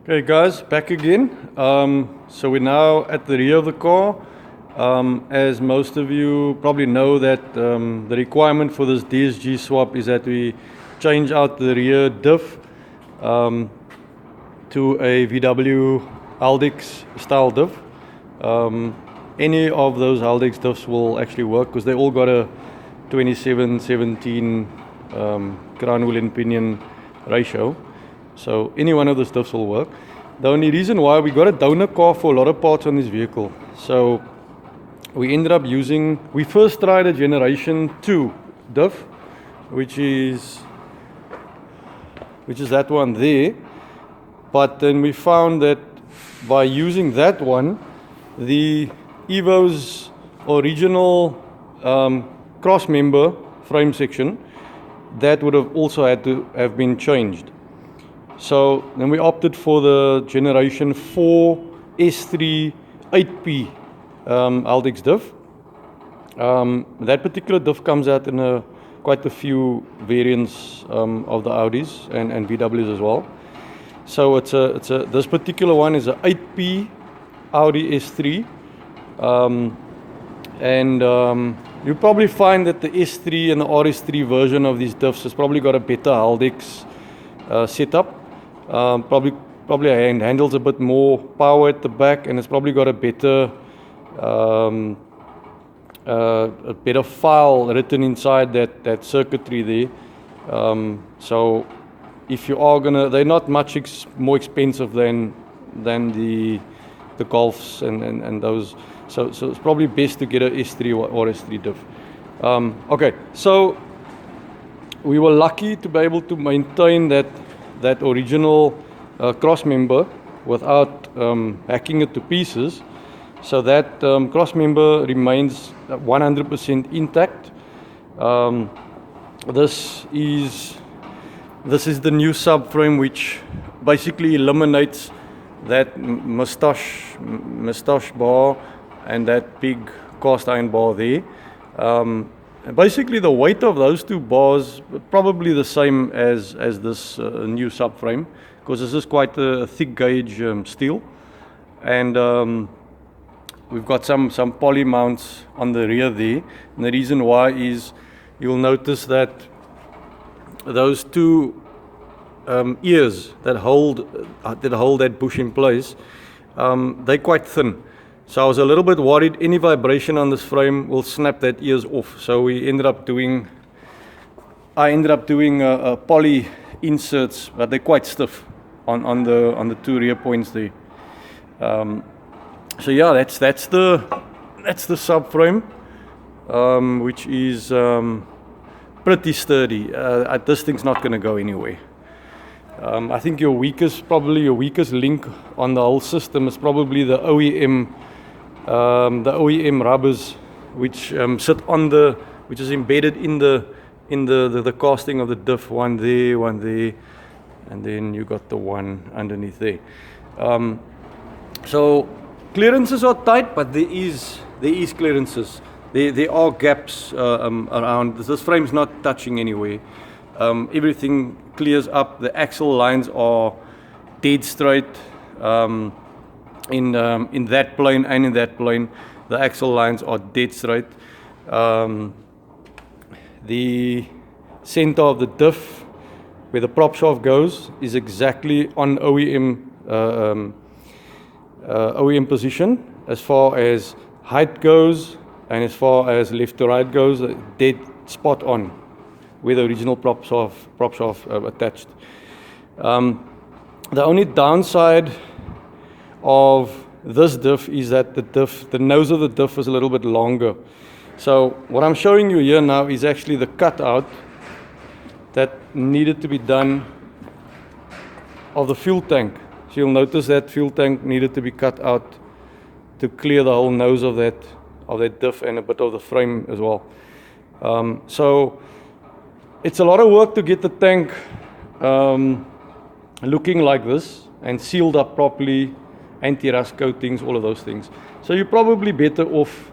Okay guys, back again. So we're now at the rear of the car. As most of you probably know that the requirement for this DSG swap is that we change out the rear diff to a VW Aldix style diff. Any of those Aldix diffs will actually work because they all got a 27-17 crown wheel and pinion ratio. So any one of those diffs will work. The only reason why we got a donor car for a lot of parts on this vehicle. So we ended up using, we first tried a generation 2 diff, which is that one there. But then we found that by using that one, the Evo's original cross member frame section, that would have also had to have been changed. So then we opted for the generation 4 S3 8P Aldix diff. That particular diff comes out in quite a few variants of the Audis and VWs as well. So this particular one is a 8P Audi S3, you'll probably find that the S3 and the RS3 version of these diffs has probably got a better Aldix setup. Probably handles a bit more power at the back, and it's probably got a better file written inside that circuitry there. So if you are they're not much more expensive than the Golfs and those. So it's probably best to get a S3 or S3 diff. Okay, so we were lucky to be able to maintain that original cross member without hacking it to pieces. So that cross member remains 100% intact. This is the new subframe, which basically eliminates that mustache bar and that big cast iron bar there. Basically the weight of those two bars probably the same as this new subframe, because this is quite a thick gauge steel, and we've got some poly mounts on the rear there. And the reason why is you'll notice that those two ears that hold that bush in place, they're quite thin. So I was a little bit worried any vibration on this frame will snap that ears off. So I ended up doing poly inserts, but they're quite stiff on the two rear points there. So yeah, that's the subframe, which is pretty sturdy. This thing's not going to go anywhere. I think your weakest link on the whole system is probably the OEM rubbers, which sit which is embedded in the casting of the diff. One there, and then you got the one underneath there. So clearances are tight, but there is clearances. There are gaps around. This frame's not touching anywhere. Everything clears up. The axle lines are dead straight. In that plane and in that plane, the axle lines are dead straight. The center of the diff, where the prop shaft goes, is exactly on OEM position as far as height goes, and as far as left to right goes, dead spot on where the original prop shaft attached. The only downside of this diff is that the nose of the diff is a little bit longer. So what I'm showing you here now is actually the cutout that needed to be done of the fuel tank. So you'll notice that fuel tank needed to be cut out to clear the whole nose of that diff and a bit of the frame as well. So it's a lot of work to get the tank looking like this and sealed up properly, anti-rust coatings, all of those things. So you're probably better off,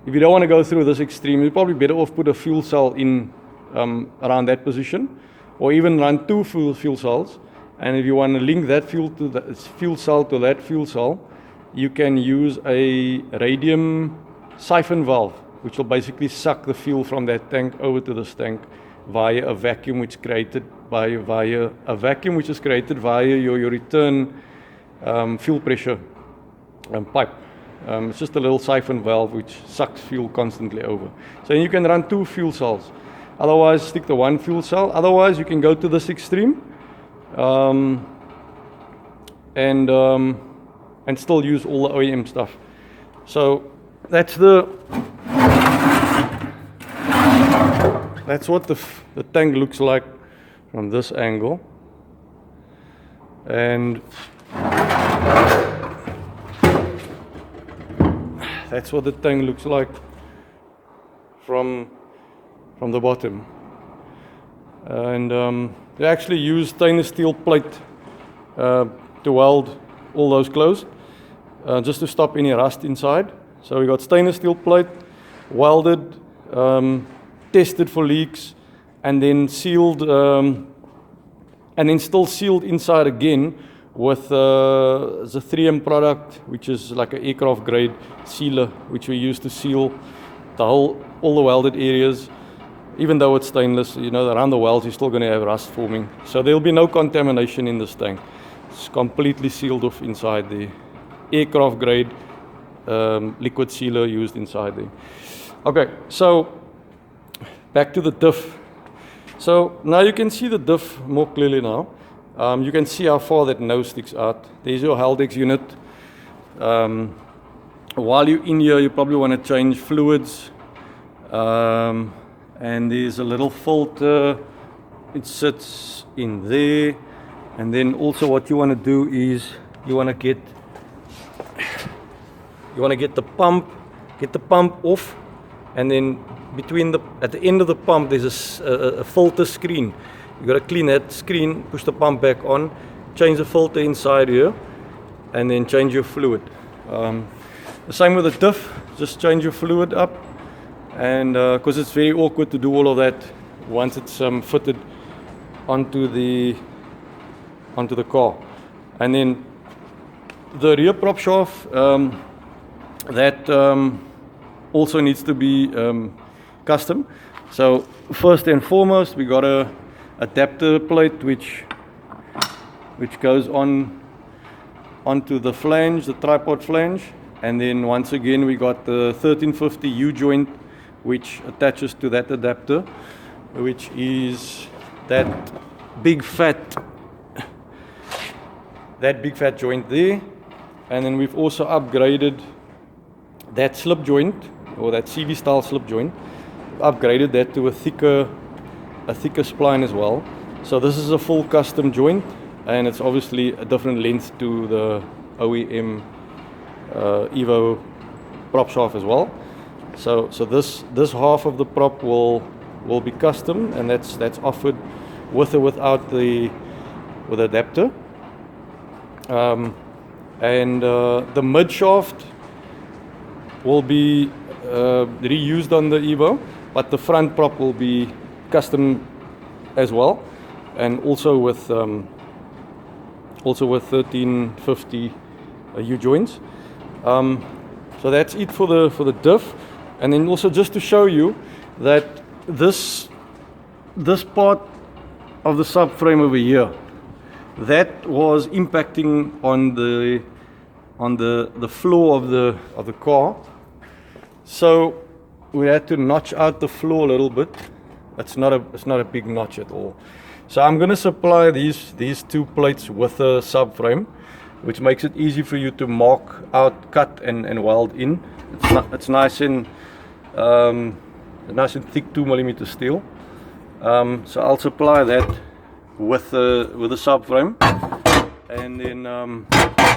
if you don't want to go through this extreme, you're probably better off put a fuel cell in around that position, or even run two fuel cells And if you want to link that fuel cell to that fuel cell, you can use a radium siphon valve, which will basically suck the fuel from that tank over to this tank via a vacuum which is created via your return fuel pressure pipe. It's just a little siphon valve which sucks fuel constantly over. So you can run 2 fuel cells. Otherwise, stick to 1 fuel cell. Otherwise, you can go to this extreme and still use all the OEM stuff. So that's what the tank looks like from this angle. And that's what the tank looks like from the bottom. And they actually use stainless steel plate to weld all those closed, just to stop any rust inside. So we got stainless steel plate, welded, tested for leaks, and then sealed, and then still sealed inside again with the 3M product, which is like an aircraft grade sealer, which we use to seal all the welded areas. Even though it's stainless, around the welds you're still going to have rust forming. So there'll be no contamination in this tank. It's completely sealed off inside the aircraft grade liquid sealer used inside there. Okay, so back to the diff. So now you can see the diff more clearly now. You can see how far that nose sticks out. There's your Haldex unit. While you're in here, you probably want to change fluids. And there's a little filter. It sits in there. And then also what you want to do is you want to get the pump off, and then at the end of the pump there's a filter screen. You got to clean that screen, push the pump back on, change the filter inside here, and then change your fluid. The same with the diff, just change your fluid up, and because it's very awkward to do all of that once it's fitted onto the car. And then the rear prop shaft, that also needs to be custom. So first and foremost, we got a adapter plate which goes onto the flange, the tripod flange, and then once again we got the 1350 U joint which attaches to that adapter, which is that big fat joint there. And then we've also upgraded that slip joint, or that CV style slip joint, upgraded that to a thicker spline as well. So this is a full custom joint, and it's obviously a different length to the OEM Evo prop shaft as well. So this half of the prop will be custom, and that's offered with or without the adapter. And the mid shaft will be reused on the Evo, but the front prop will be custom as well, and also with 1350 U joints. So that's it for the diff. And then also just to show you that this part of the subframe over here, that was impacting on the floor of the car. So we had to notch out the floor a little bit. It's not a big notch at all. So I'm going to supply these two plates with a subframe, which makes it easy for you to mark out, cut and weld in. It's nice and thick 2mm steel. So I'll supply that with the subframe, and then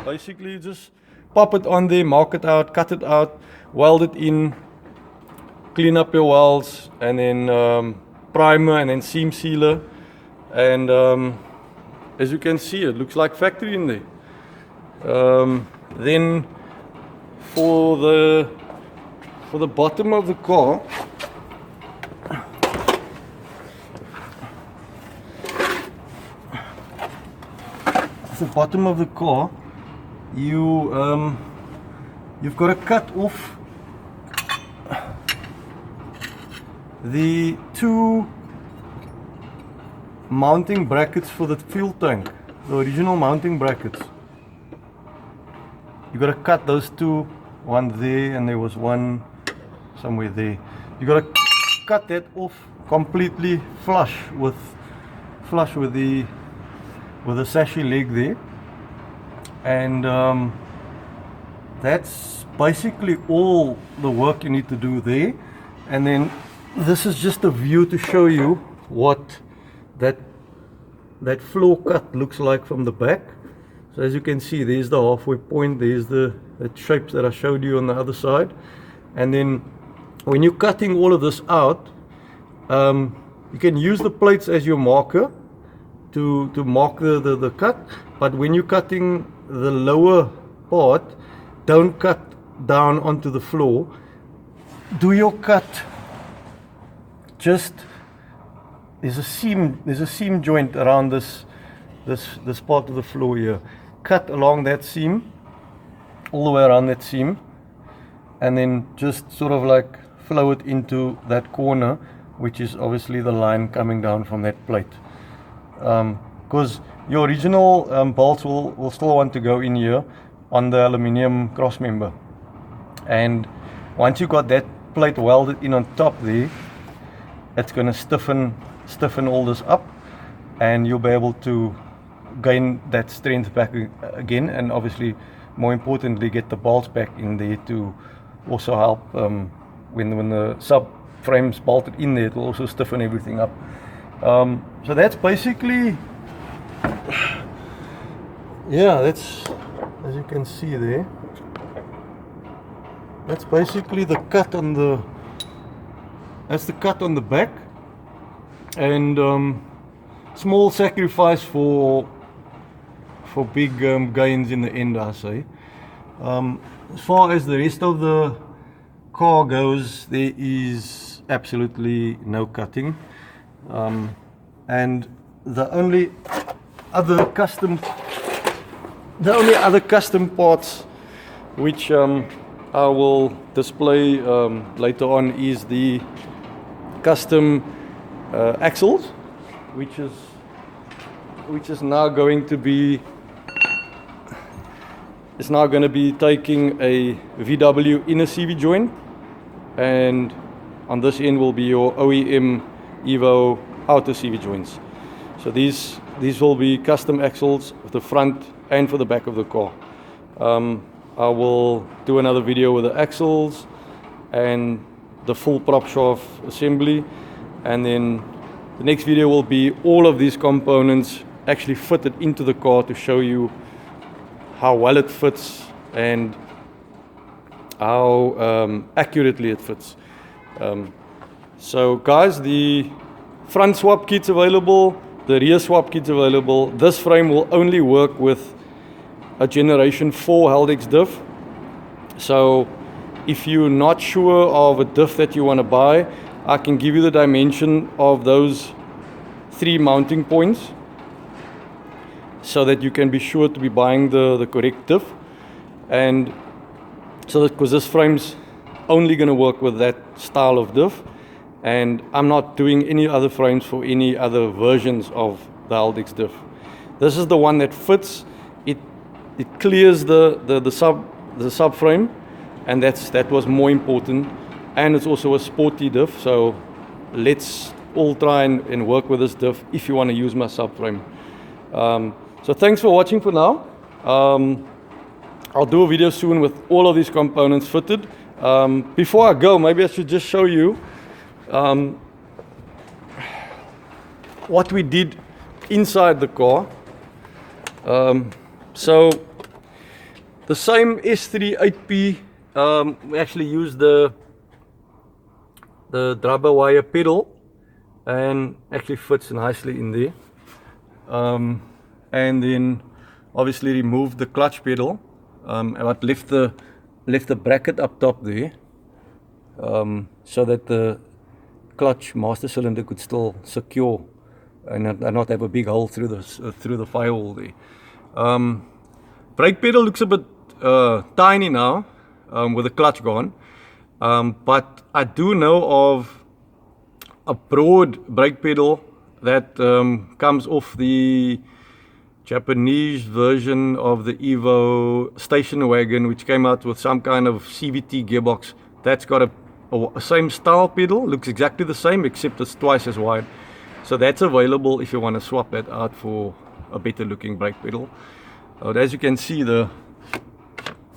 basically just pop it on there, mark it out, cut it out, weld it in, clean up your welds, and then primer, and then seam sealer, and as you can see, it looks like factory in there. Then for the bottom of the car, the bottom of the car, you've got to cut off the two mounting brackets for the fuel tank, the original mounting brackets. You got to cut those two, one there and there was one somewhere there. You got to cut that off completely flush with the sashay leg there, and that's basically all the work you need to do there. And then this is just a view to show you what that floor cut looks like from the back. So as you can see, there's the halfway point, there's the shapes that I showed you on the other side. And then when you're cutting all of this out, you can use the plates as your marker to mark the cut. But when you're cutting the lower part, don't cut down onto the floor. Do your cut just, there's a seam joint around this part of the floor here. Cut along that seam, all the way around that seam, and then just sort of like flow it into that corner, which is obviously the line coming down from that plate. Because your original bolts will still want to go in here on the aluminium cross member. And once you got that plate welded in on top there, it's going to stiffen all this up, and you'll be able to gain that strength back again, and obviously more importantly get the bolts back in there to also help when the subframe's bolted in there. It will also stiffen everything up. So that's basically, yeah, that's, as you can see there, that's basically the cut on the, that's the cut on the back. And small sacrifice for big gains in the end, I say. As far as the rest of the car goes, there is absolutely no cutting, and the only other custom parts which I will display later on is the custom axles, which is now going to be taking a VW inner CV joint, and on this end will be your OEM Evo outer CV joints. So these will be custom axles for the front and for the back of the car. I will do another video with the axles and the full prop shaft assembly, and then the next video will be all of these components actually fitted into the car to show you how well it fits and how accurately it fits. So guys, the front swap kit's available, the rear swap kit's available. This frame will only work with a generation 4 Haldex diff. So if you're not sure of a diff that you want to buy, I can give you the dimension of those 3 mounting points so that you can be sure to be buying the correct diff. And so that, because this frame's only going to work with that style of diff, and I'm not doing any other frames for any other versions of the Haldex diff. This is the one that fits. It clears the subframe, and that was more important. And it's also a sporty diff, so let's all try and work with this diff if you want to use my subframe. So thanks for watching for now. I'll do a video soon with all of these components fitted. Before I go, maybe I should just show you what we did inside the car. So the same S3 8P, we actually used the rubber wire pedal, and actually fits nicely in there. And then obviously removed the clutch pedal, but left the bracket up top there, so that the clutch master cylinder could still secure and not have a big hole through the firewall there. Brake pedal looks a bit tiny now with the clutch gone, but I do know of a broad brake pedal that comes off the Japanese version of the Evo station wagon, which came out with some kind of CVT gearbox. That's got a same style pedal, looks exactly the same except it's twice as wide. So that's available if you want to swap that out for a better looking brake pedal. But as you can see, the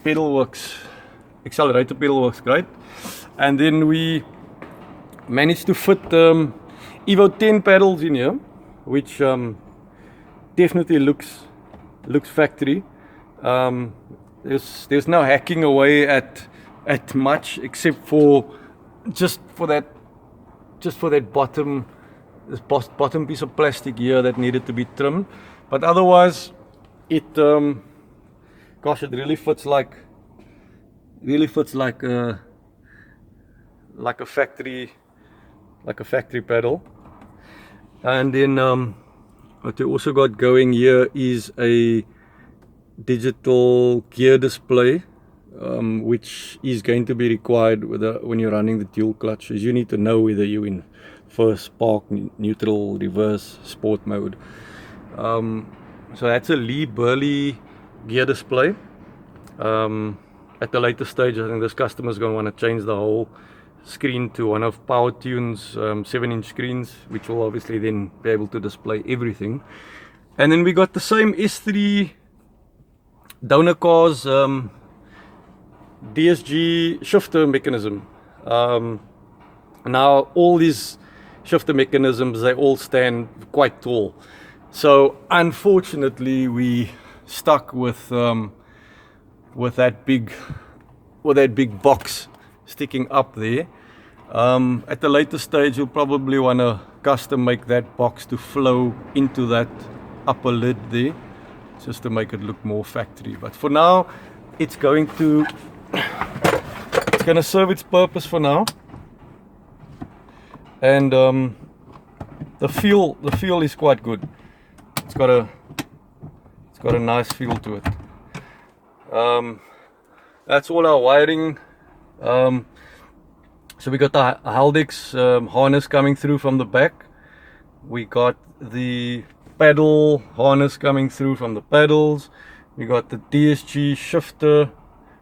pedal works, accelerator pedal works great. And then we managed to fit Evo 10 pedals in here, which definitely looks factory. There's no hacking away at much, except for just for that bottom piece of plastic here that needed to be trimmed. But otherwise, it gosh, it really fits like a factory pedal. And then what we also got going here is a digital gear display, which is going to be required when you're running the dual clutch, as you need to know whether you're in first, park, neutral, reverse, sport mode. So that's a Lee Burley gear display. At the later stage, I think this customer is going to want to change the whole screen to one of PowerTune's 7-inch screens, which will obviously then be able to display everything. And then we got the same S3 donor car's DSG shifter mechanism. Now all these shifter mechanisms, they all stand quite tall. So unfortunately we stuck with that big box sticking up there. At the later stage, you'll probably want to custom make that box to flow into that upper lid there, just to make it look more factory. But for now, it's going to serve its purpose for now. And the feel is quite good. It's got a nice feel to it. That's all our wiring. So we got the Haldex harness coming through from the back. We got the pedal harness coming through from the pedals. We got the DSG shifter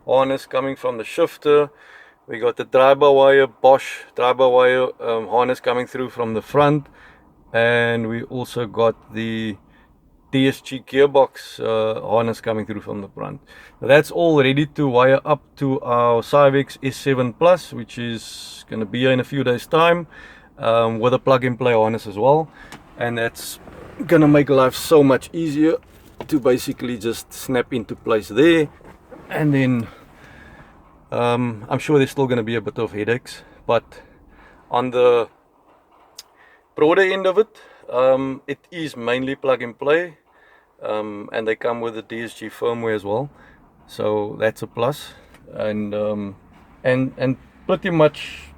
harness coming from the shifter. We got the drive-by-wire Bosch drive-by-wire harness coming through from the front. And we also got the DSG gearbox harness coming through from the front. Now that's all ready to wire up to our Cyvex S7 Plus, which is going to be here in a few days time, with a plug-and-play harness as well. And that's going to make life so much easier to basically just snap into place there. And then I'm sure there's still going to be a bit of headaches, but on the broader end of it, it is mainly plug and play, and they come with the DSG firmware as well, so that's a plus. And pretty much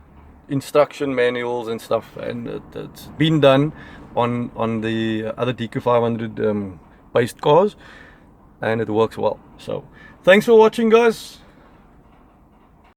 instruction manuals and stuff, and it's been done on the other DQ500 based cars, and it works well. So thanks for watching, guys.